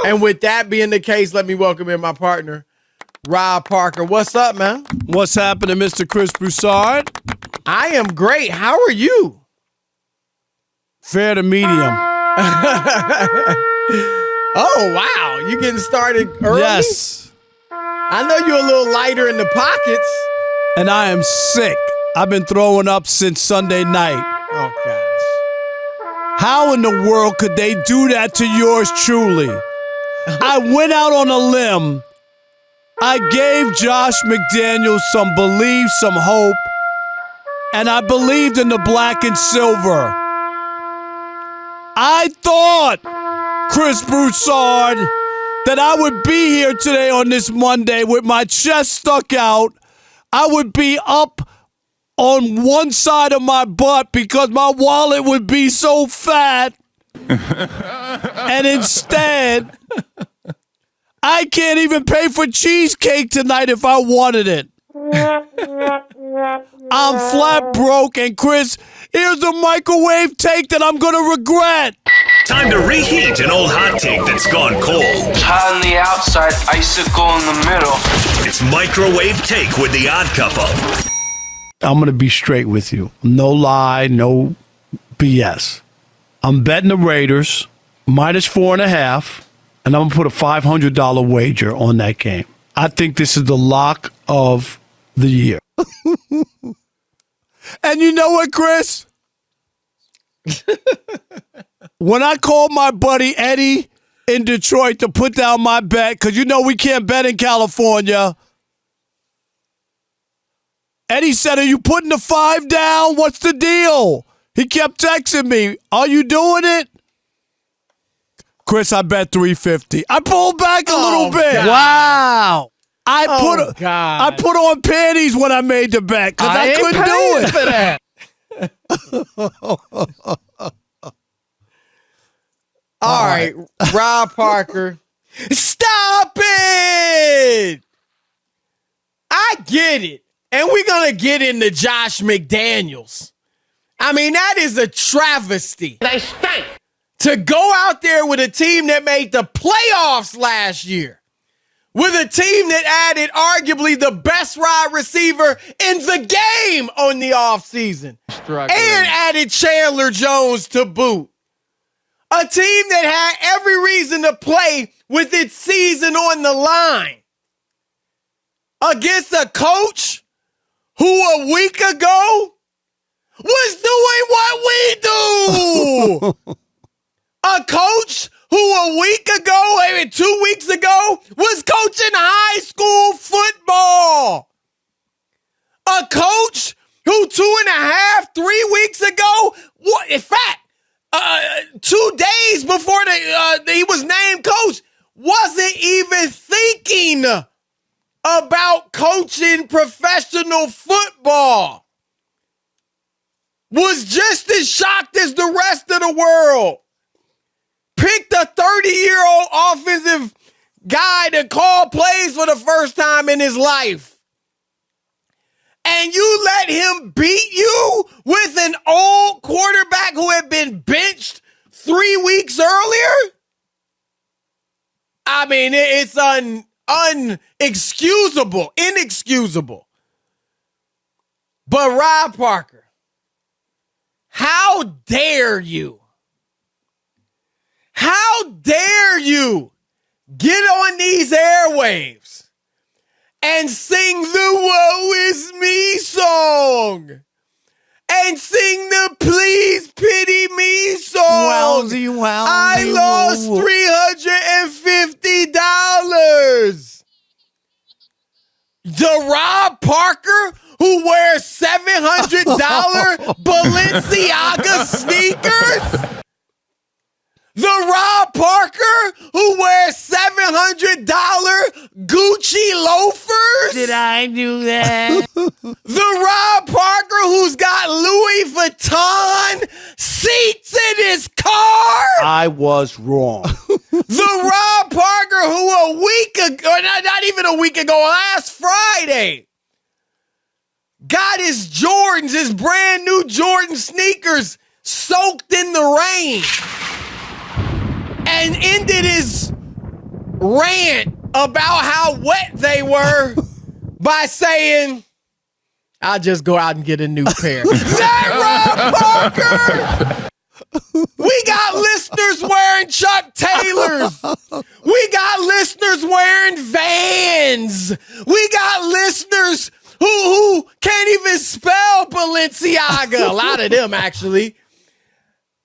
And with that being the case, let me welcome in my partner, Rob Parker. What's up, man? What's happening, Mr. Chris Broussard? I am great. How are you? Fair to medium. Oh, wow. You getting started early? Yes. I know you're a little lighter in the pockets. And I am sick. I've been throwing up since Sunday night. Oh, gosh. How in the world could they do that to yours truly? I went out on a limb. I gave Josh McDaniels some belief, some hope, and I believed in the black and silver. I thought, Chris Broussard, that I would be here today on this Monday with my chest stuck out. I would be up on one side of my butt because my wallet would be so fat. And instead, I can't even pay for cheesecake tonight if I wanted it. I'm flat broke, and Chris, here's a microwave take that I'm going to regret. Time to reheat an old hot take that's gone cold. Hot on the outside, icicle in the middle. It's Microwave Take with the Odd Couple. I'm going to be straight with you. No lie, no BS. I'm betting the Raiders minus 4.5, and I'm going to put a $500 wager on that game. I think this is the lock of the year. And you know what, Chris? When I called my buddy Eddie in Detroit to put down my bet, because you know we can't bet in California, Eddie said, "Are you putting the 5 down? What's the deal?" He kept texting me, "Are you doing it?" Chris, I bet $350. I pulled back a little bit. God. Wow. I God. put on panties when I made the bet because I couldn't do it. For that. All right, Rob Parker. Stop it! I get it. And we're going to get into Josh McDaniels. I mean, that is a travesty. They stink. To go out there with a team that made the playoffs last year, with a team that added arguably the best wide receiver in the game on the offseason, and added Chandler Jones to boot. A team that had every reason to play with its season on the line against a coach who a week ago was doing what we do. A coach who a week ago, maybe 2 weeks ago, was coaching high school football. A coach who 2.5, 3 weeks ago, in fact, 2 days before he was named coach, wasn't even thinking about coaching professional football. Was just as shocked as the rest of the world. Picked a 30-year-old offensive guy to call plays for the first time in his life. And you let him beat you with an old quarterback who had been benched 3 weeks earlier? I mean, it's inexcusable. But Rob Parker, how dare you? How dare you get on these airwaves and sing the Woe Is Me song and sing the Please Pity Me song. I lost $350. The Rob Parker who wears $700 Balenciaga sneakers? The Rob Parker who wears $700 Gucci loafers? Did I do that? The Rob Parker who's got Louis Vuitton seats in his car? I was wrong. The Rob Parker who a week ago, not even a week ago, last Friday, got his Jordans, his brand new Jordan sneakers soaked in the rain. And ended his rant about how wet they were by saying, I'll just go out and get a new pair. Rob Parker! We got listeners wearing Chuck Taylors. We got listeners wearing Vans. We got listeners who can't even spell Balenciaga. A lot of them, actually.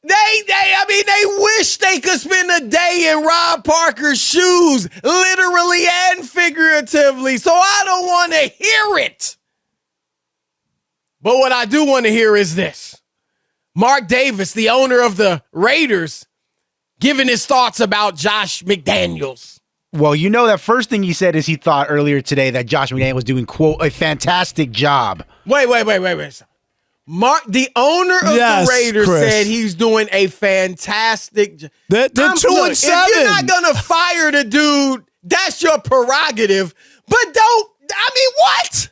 They wish they could spend a day in Rob Parker's shoes, literally and figuratively. So I don't want to hear it. But what I do want to hear is this. Mark Davis, the owner of the Raiders, giving his thoughts about Josh McDaniels. Well, you know that first thing he said is he thought earlier today that Josh McDaniels was doing, quote, a fantastic job. Wait. Mark, the owner of the Raiders, Chris, said he's doing a fantastic job. They're 2-7. If you're not going to fire the dude, that's your prerogative. But what?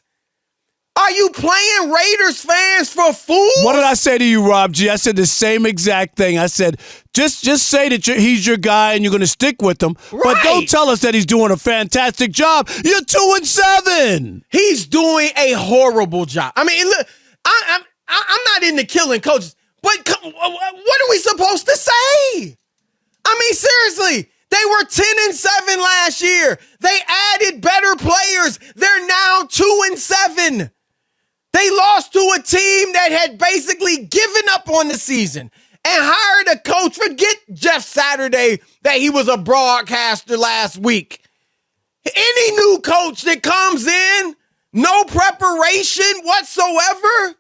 Are you playing Raiders fans for fools? What did I say to you, Rob G? I said the same exact thing. I said, just say that he's your guy and you're going to stick with him. Right. But don't tell us that he's doing a fantastic job. You're 2-7. He's doing a horrible job. I mean, look, I'm not into killing coaches, but what are we supposed to say? I mean, seriously. They were 10-7 last year. They added better players. They're now 2-7. They lost to a team that had basically given up on the season and hired a coach. Forget Jeff Saturday that he was a broadcaster last week. Any new coach that comes in, no preparation whatsoever.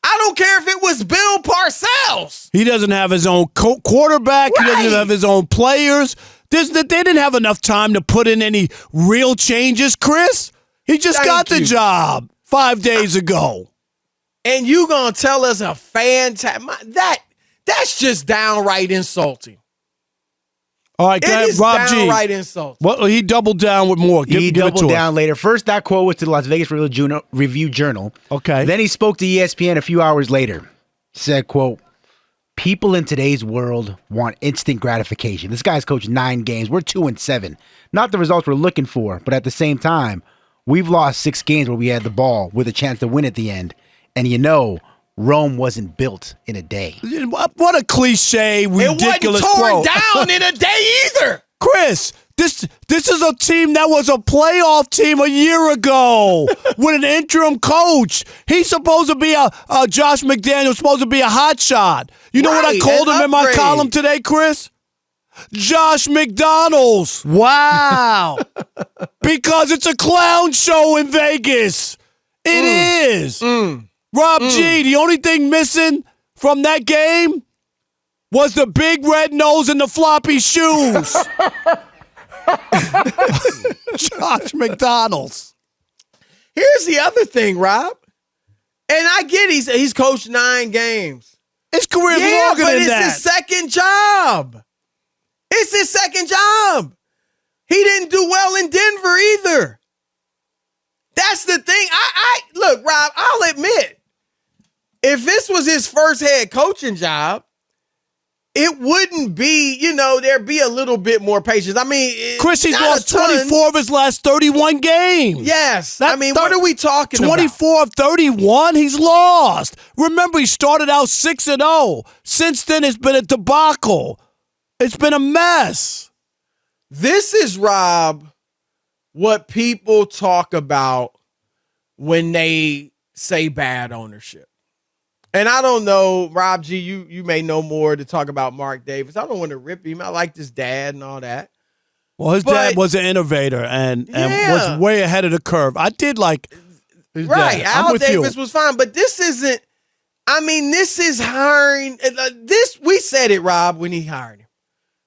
I don't care if it was Bill Parcells. He doesn't have his own quarterback. Right. He doesn't have his own players. They didn't have enough time to put in any real changes, Chris. He just got the job 5 days ago. And you going to tell us a fantastic... That's just downright insulting. All right, it is Rob downright G. insulting. Well, he doubled down with more. He doubled down later. First, that quote was to the Las Vegas Review Journal. Okay. Then he spoke to ESPN a few hours later. Said, quote, people in today's world want instant gratification. This guy's coached 9 games. We're 2-7. Not the results we're looking for, but at the same time, we've lost 6 games where we had the ball with a chance to win at the end. And Rome wasn't built in a day. What a cliche, ridiculous quote. It wasn't torn quote. down in a day either. Chris, this is a team that was a playoff team a year ago with an interim coach. He's supposed to be Josh McDaniels, supposed to be a hot shot. You know what I called him in my column today, Chris? Josh McDonald's. Wow. Because it's a clown show in Vegas. It is. Rob G, the only thing missing from that game was the big red nose and the floppy shoes. Josh McDaniels. Here's the other thing, Rob. And I get he's coached 9 games. His career's longer than that. But it's his second job. It's his second job. He didn't do well in Denver either. That's the thing. Look, Rob, I'll admit, if this was his first head coaching job, it wouldn't be, there'd be a little bit more patience. I mean, Chris, he's lost 24 of his last 31 games. Yes. What are we talking 24 of 31? He's lost. Remember, he started out 6-0. Since then, it's been a debacle. It's been a mess. This is, Rob, what people talk about when they say bad ownership. And I don't know, Rob G, you may know more to talk about Mark Davis. I don't want to rip him. I like his dad and all that. Well, his dad was an innovator and was way ahead of the curve. I did like his dad. Al Davis was fine, but this isn't, this is hiring. We said it, Rob, when he hired him.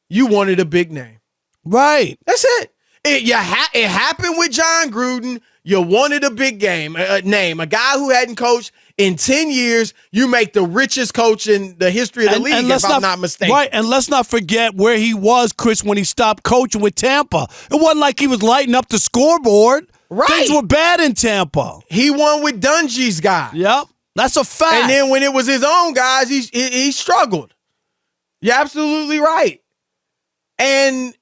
You wanted a big name. Right. That's it. It happened with John Gruden. You wanted a big name, a guy who hadn't coached in 10 years. You make the richest coach in the history of the league, if I'm not mistaken. Right, and let's not forget where he was, Chris, when he stopped coaching with Tampa. It wasn't like he was lighting up the scoreboard. Right. Things were bad in Tampa. He won with Dungy's guy. Yep, that's a fact. And then when it was his own guys, he struggled. You're absolutely right. And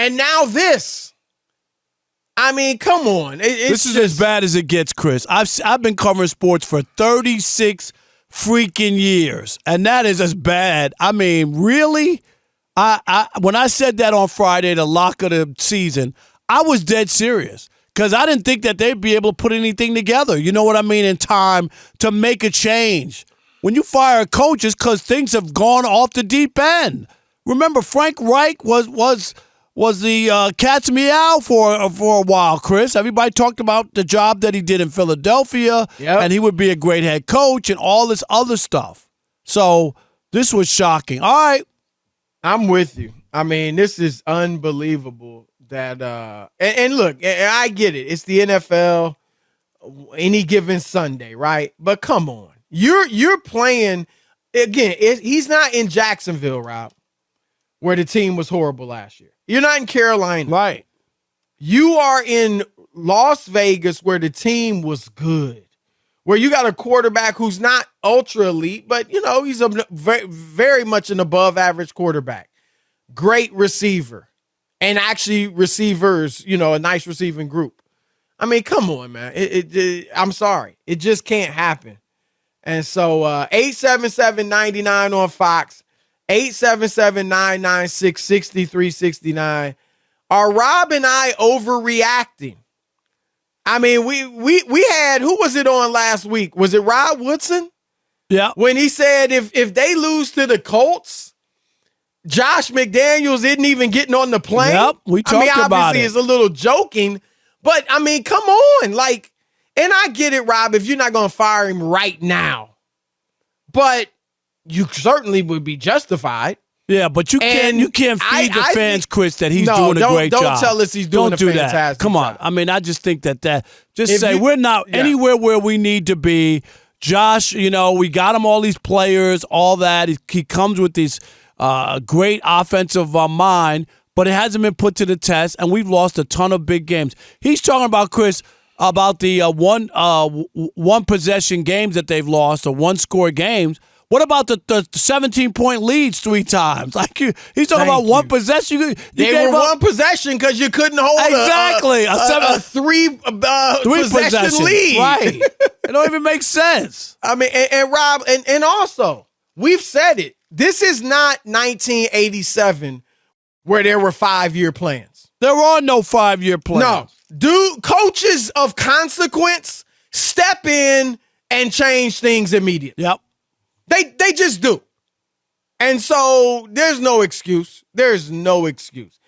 And now this. I mean, come on. This is as bad as it gets, Chris. I've been covering sports for 36 freaking years, and that is as bad. I mean, really? I when I said that on Friday, the lock of the season, I was dead serious because I didn't think that they'd be able to put anything together. You know what I mean? In time to make a change. When you fire a coach, it's because things have gone off the deep end. Remember, Frank Reich was the cat's meow for a while, Chris. Everybody talked about the job that he did in Philadelphia, and he would be a great head coach and all this other stuff. So this was shocking. All right. I'm with you. I mean, this is unbelievable that and look, I get it. It's the NFL any given Sunday, right? But come on. You're playing again, he's not in Jacksonville, Rob, where the team was horrible last year. You're not in Carolina. Right. You are in Las Vegas where the team was good. Where you got a quarterback who's not ultra elite, but, he's a very, very much an above average quarterback. Great receiver. And actually receivers, a nice receiving group. I mean, come on, man. I'm sorry. It just can't happen. And so 877-99 on Fox, 877-996-6369. Are Rob and I overreacting? I mean, we had, who was it on last week? Was it Rod Woodson? Yeah. When he said if they lose to the Colts, Josh McDaniels isn't even getting on the plane. Yep, we talked about it. Obviously it's a little joking, but I mean, come on. And I get it, Rob, if you're not going to fire him right now, but you certainly would be justified. Yeah, but you can't feed the fans, Chris, that he's doing a great job. Don't tell us he's doing a fantastic that. Come on. job. I mean, I just think that we're not anywhere where we need to be. Josh, we got him all these players, all that. He comes with these great offensive mind, but it hasn't been put to the test, and we've lost a ton of big games. He's talking about, Chris, about the one possession games that they've lost, or one score games. What about the 17-point leads 3 times? He's talking about one possession. They were one possession because you couldn't hold a three possession lead. Right. It don't even make sense. I mean, and Rob, and also, we've said it. This is not 1987 where there were 5-year plans. There are no 5-year plans. No. Coaches of consequence step in and change things immediately. Yep. They just do. And so there's no excuse. There's no excuse.